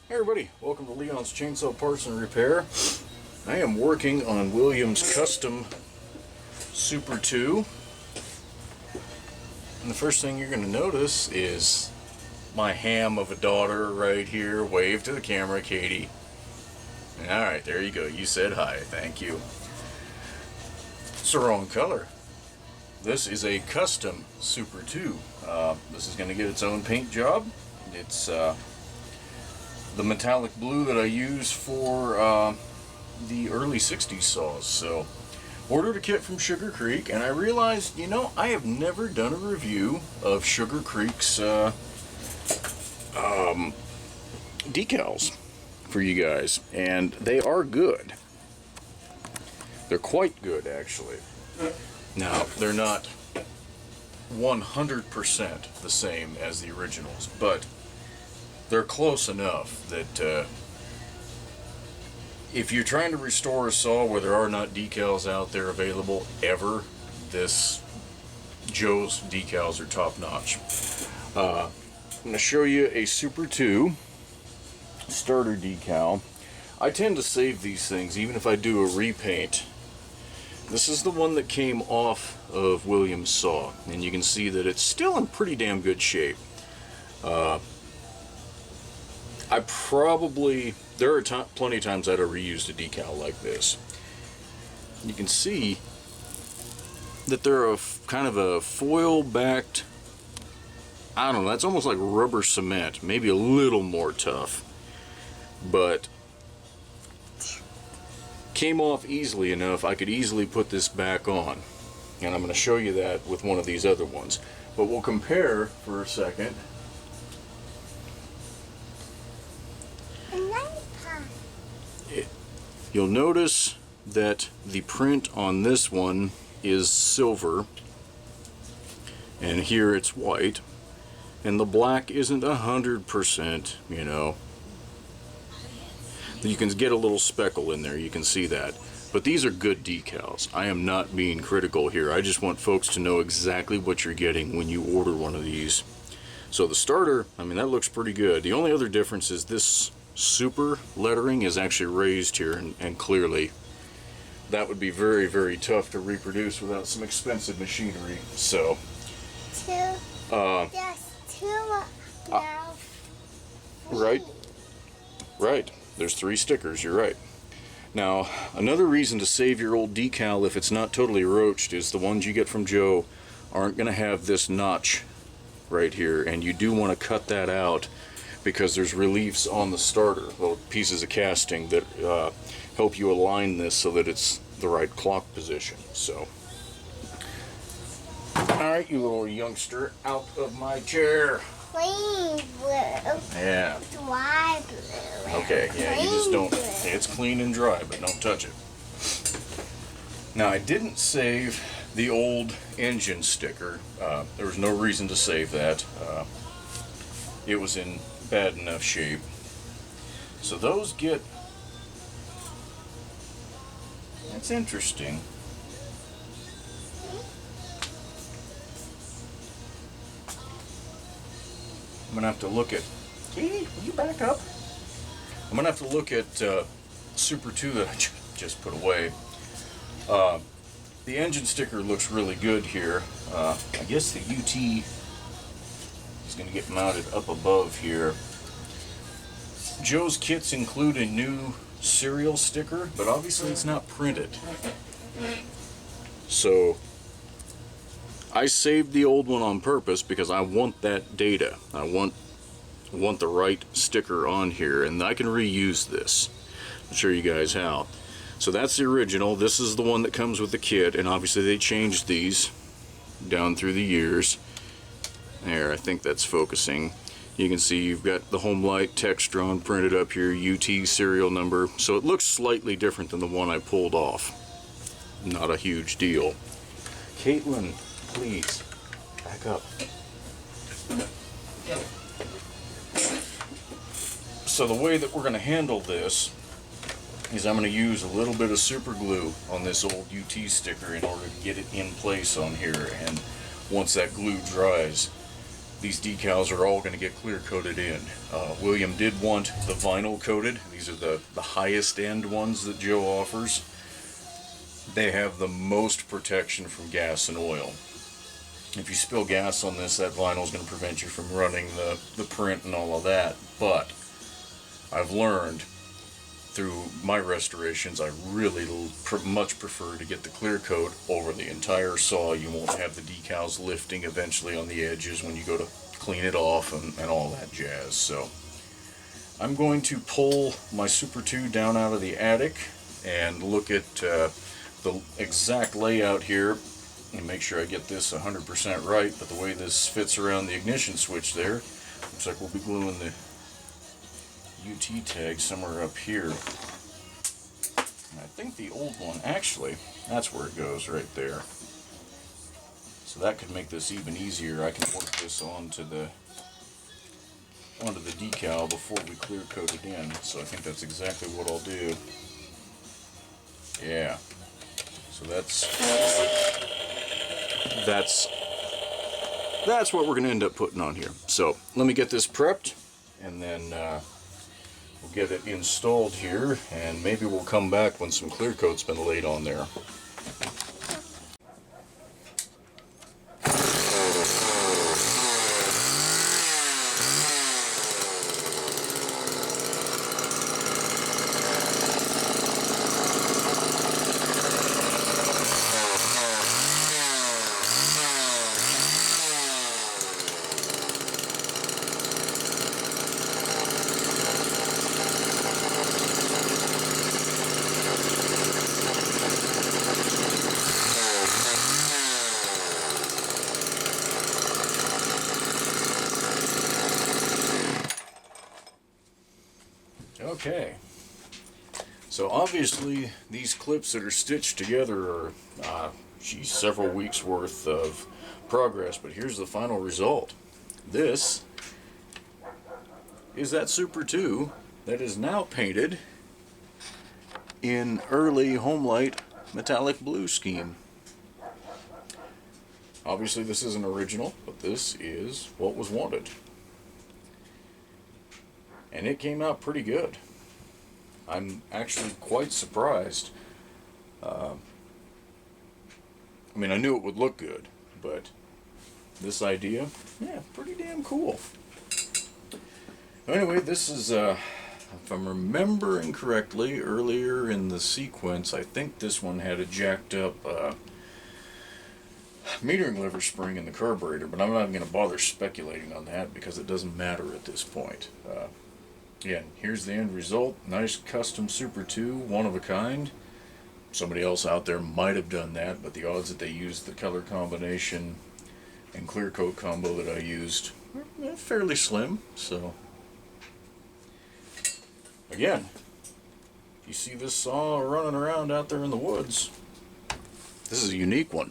Hey everybody, welcome to Leon's Chainsaw Parts and Repair. I am working on Williams Custom Super 2. And the first thing you're going to notice is my ham of a daughter right here. Wave to the camera, Katie. Alright, there you go. You said hi. Thank you. It's the wrong color. This is a custom Super 2. This is going to get its own paint job. It's the metallic blue that I use for the early 60s saws. So, ordered a kit from Sugar Creek, and I realized, you know, I have never done a review of Sugar Creek's decals for you guys, and they are good. They're quite good, actually. Now, they're not 100% the same as the originals, but they're close enough that if you're trying to restore a saw where there are not decals out there available ever, Joe's decals are top notch. I'm going to show you a Super 2 starter decal. I tend to save these things even if I do a repaint. This is the one that came off of Williams' saw, and you can see that it's still in pretty damn good shape. There are plenty of times I'd have reused a decal like this. You can see that they're kind of a foil-backed, I don't know, that's almost like rubber cement, maybe a little more tough, but came off easily enough I could easily put this back on. And I'm going to show you that with one of these other ones. But we'll compare for a second. You'll notice that the print on this one is silver, and here it's white, and the black isn't 100%, you know. You can get a little speckle in there, you can see that. But these are good decals. I am not being critical here. I just want folks to know exactly what you're getting when you order one of these. So the starter, I mean, that looks pretty good. The only other difference is this super lettering is actually raised here, and clearly that would be very, very tough to reproduce without some expensive machinery. So right, there's 3 stickers, you're right. Now, another reason to save your old decal if it's not totally roached is the ones you get from Joe aren't going to have this notch right here, and you do want to cut that out because there's reliefs on the starter, little pieces of casting that help you align this so that it's the right clock position. So, alright, you little youngster, out of my chair. Clean blue. Yeah. Dry blue. Okay, yeah, you just don't, blue. it's clean and dry, but don't touch it. Now, I didn't save the old engine sticker. There was no reason to save that. It was in bad enough shape. So those get... That's interesting. I'm going to have to look at... Katie, will you back up? I'm going to have to look at Super 2 that I just put away. The engine sticker looks really good here. I guess the UT is going to get mounted up above here. Joe's kits include a new serial sticker, but obviously it's not printed. So I saved the old one on purpose because I want that data. I want the right sticker on here, and I can reuse this. I'll show you guys how. So that's the original. This is the one that comes with the kit, and obviously they changed these down through the years. There, I think that's focusing. You can see you've got the Homelite Textron printed up here, UT serial number. So it looks slightly different than the one I pulled off. Not a huge deal. Caitlin, please, back up. So the way that we're going to handle this is I'm going to use a little bit of super glue on this old UT sticker in order to get it in place on here, and once that glue dries, these decals are all going to get clear coated in. William did want the vinyl coated. These are the highest end ones that Joe offers. They have the most protection from gas and oil. If you spill gas on this, that vinyl is going to prevent you from running the print and all of that. But I've learned through my restorations, I really much prefer to get the clear coat over the entire saw. You won't have the decals lifting eventually on the edges when you go to clean it off and all that jazz. So I'm going to pull my Super 2 down out of the attic and look at the exact layout here and make sure I get this 100% right. But the way this fits around the ignition switch there, looks like we'll be gluing the UT tag somewhere up here. And I think the old one, actually, that's where it goes, right there. So that could make this even easier. I can work this onto the decal before we clear coat it in. So I think that's exactly what I'll do. Yeah. So that's what we're going to end up putting on here. So let me get this prepped, and then we'll get it installed here, and maybe we'll come back when some clear coat's been laid on there. Okay, so obviously these clips that are stitched together are several weeks worth of progress, but here's the final result. This is that Super 2 that is now painted in early Homelite metallic blue scheme. Obviously this isn't original, but this is what was wanted. And it came out pretty good. I'm actually quite surprised. I mean, I knew it would look good, but this idea, yeah, pretty damn cool. Anyway, this is, if I'm remembering correctly, earlier in the sequence, I think this one had a jacked up metering lever spring in the carburetor, but I'm not going to bother speculating on that because it doesn't matter at this point. Yeah, here's the end result. Nice custom Super 2, one of a kind. Somebody else out there might have done that, but the odds that they used the color combination and clear coat combo that I used are fairly slim. So, again, if you see this saw running around out there in the woods, this is a unique one.